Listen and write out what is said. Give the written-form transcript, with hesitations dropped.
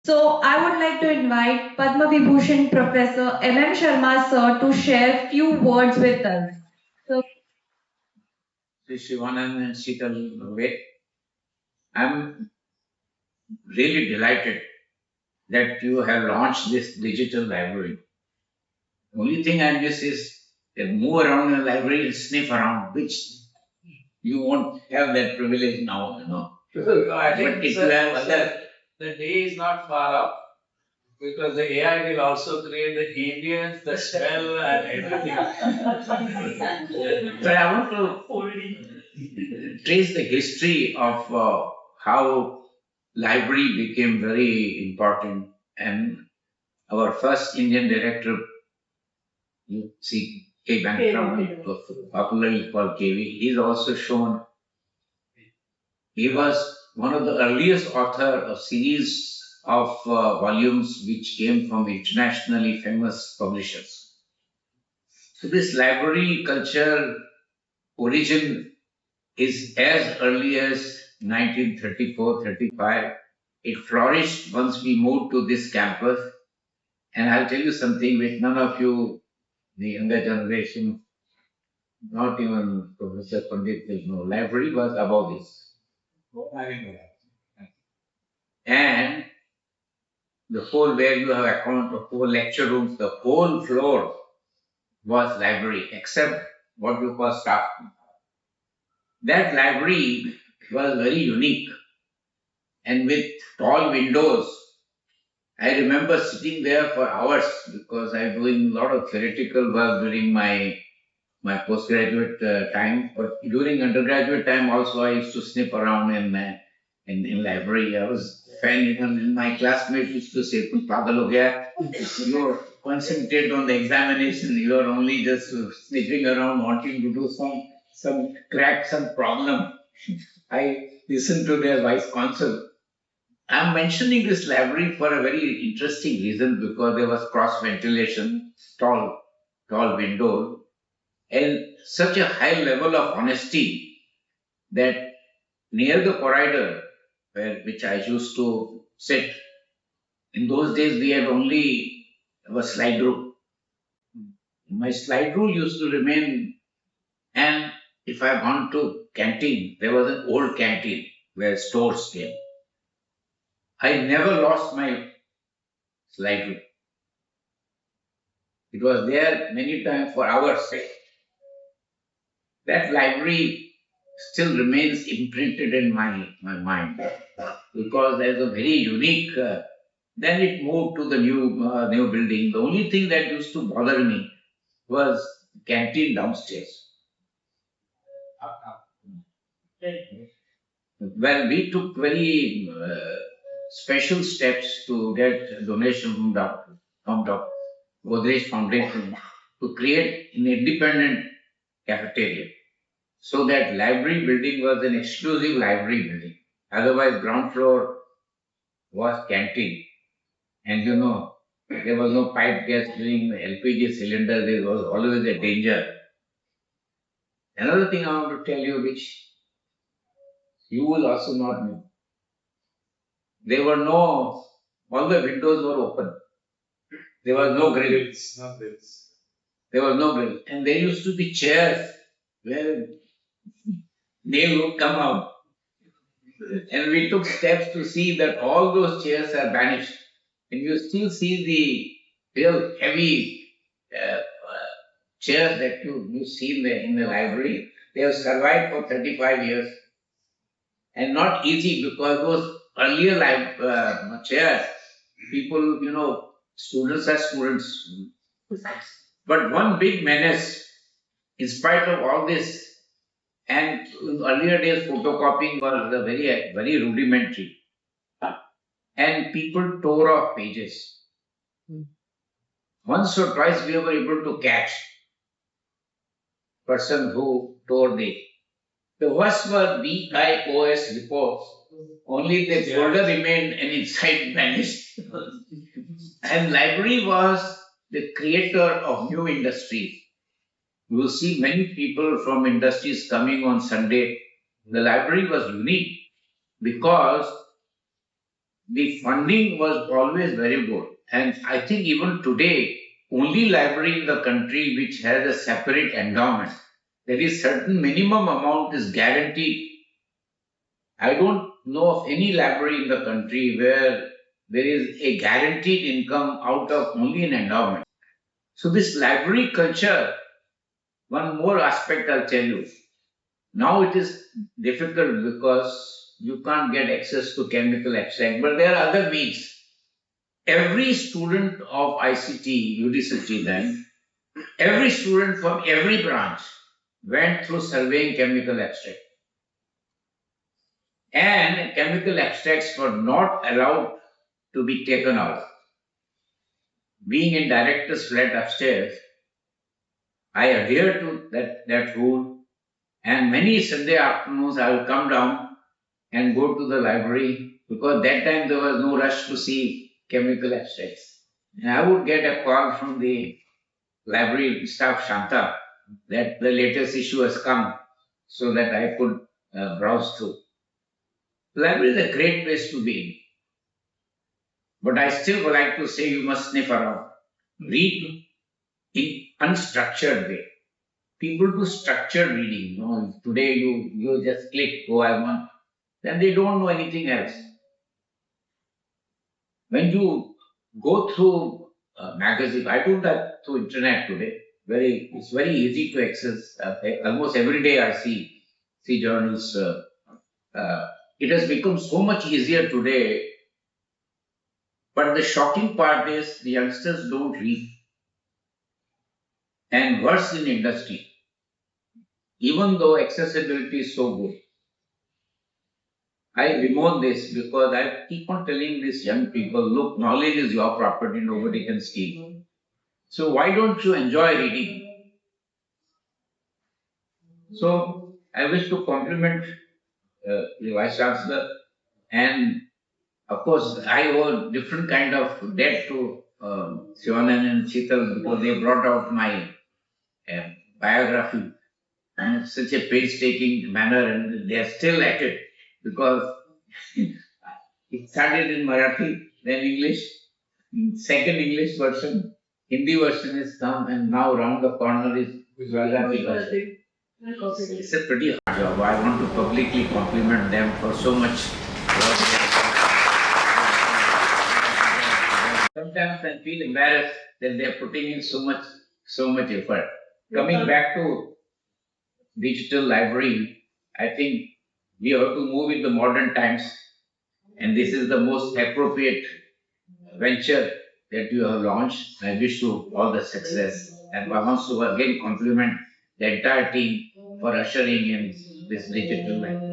So I would like to invite Padma Vibhushan Professor M. Sharma sir to share few words with us. So Sri Shivanand and Sheetal Ved. I'm really delighted that you have launched this digital library. The only thing I miss is that move around in the library and sniff around, which you won't have that privilege now, No, I But think if you have other, the day is not far off because the AI will also create the ambience, the smell, and everything. but I want to trace the history of how library became very important and our first Indian director, you see K. Venkataraman, popularly called KV, he's also shown he was one of the earliest author of series of volumes which came from internationally famous publishers. So this library culture origin is as early as 1934-35. It flourished once we moved to this campus. And I'll tell you something which none of you, the younger generation, not even Professor Pandit will know. Library was above this. And the whole where you have account of whole lecture rooms, the whole floor was library except what you call staff. That library was very unique and with tall windows. I remember sitting there for hours because I'm doing a lot of theoretical work during my postgraduate time. But during undergraduate time also, I used to snip around in library. I was fan, and my classmates used to say, "Pagal ho gaya. You're concentrate on the examination. You are only just sniffing around, wanting to do some crack, some problem." I listened to their wise counsel. I'm mentioning this library for a very interesting reason because there was cross ventilation, tall windows, and such a high level of honesty that near the corridor which I used to sit, in those days we had only a slide rule. My slide rule used to remain, and if I gone to canteen, there was an old canteen where stores came. I never lost my slide rule. It was there many times for hours. That library still remains imprinted in my mind because there's a very unique. Then it moved to the new building. The only thing that used to bother me was canteen downstairs. Well, we took very special steps to get donation from the Godrej Foundation to create an independent cafeteria. So that library building was an exclusive library building. Otherwise, ground floor was canteen. And there was no pipe gas during LPG cylinder. There was always a danger. Another thing I want to tell you, which you will also not know. There were no, all the windows were open. There was no grill. There was no grill. And there used to be chairs where nail would come out. And we took steps to see that all those chairs are banished. And you still see the real heavy chairs that you see in the library. They have survived for 35 years. And not easy because those earlier chairs, people, students are students. But one big menace, in spite of all this, and in earlier days, photocopying was very rudimentary. And people tore off pages. Once or twice we were able to catch person who tore the worst were BIOS reports. Only the folder remained and inside vanished. And library was the creator of new industries. You will see many people from industries coming on Sunday. The library was unique because the funding was always very good. And I think even today, only library in the country which has a separate endowment. There is certain minimum amount is guaranteed. I don't know of any library in the country where there is a guaranteed income out of only an endowment. So this library culture, one more aspect I'll tell you. Now it is difficult because you can't get access to chemical extract, but there are other means. Every student of ICT, UDCT then, every student from every branch went through surveying chemical extract. And chemical extracts were not allowed to be taken out. Being in director's flat upstairs, I adhere to that rule, and many Sunday afternoons I will come down and go to the library because that time there was no rush to see chemical extracts. And I would get a call from the library staff, Shanta, that the latest issue has come so that I could browse through. The library is a great place to be in. But I still would like to say you must sniff around. Read in unstructured way. People do structured reading. You know, today you just click, go I want. Then they don't know anything else. When you go through a magazine, I do that through internet today. It's very easy to access. Almost every day I see journals. It has become so much easier today. But the shocking part is the youngsters don't read. And worse in industry, even though accessibility is so good. I bemoan this because I keep on telling these young people, look, knowledge is your property, nobody can steal. So why don't you enjoy reading? So I wish to compliment the Vice Chancellor, and of course I owe different kind of debt to Shivanand and Sheetal because they brought out my biography in such a painstaking manner, and they are still at it because it started in Marathi, then English, second English version, Hindi version is come, and now round the corner is Gujarati version. It's a pretty hard job. I want to publicly compliment them for so much work. Sometimes I feel embarrassed that they are putting in so much effort. Coming back to digital library, I think we have to move with the modern times, and this is the most appropriate venture that you have launched. I wish you all the success, and I want to again compliment the entire team for ushering in this digital life.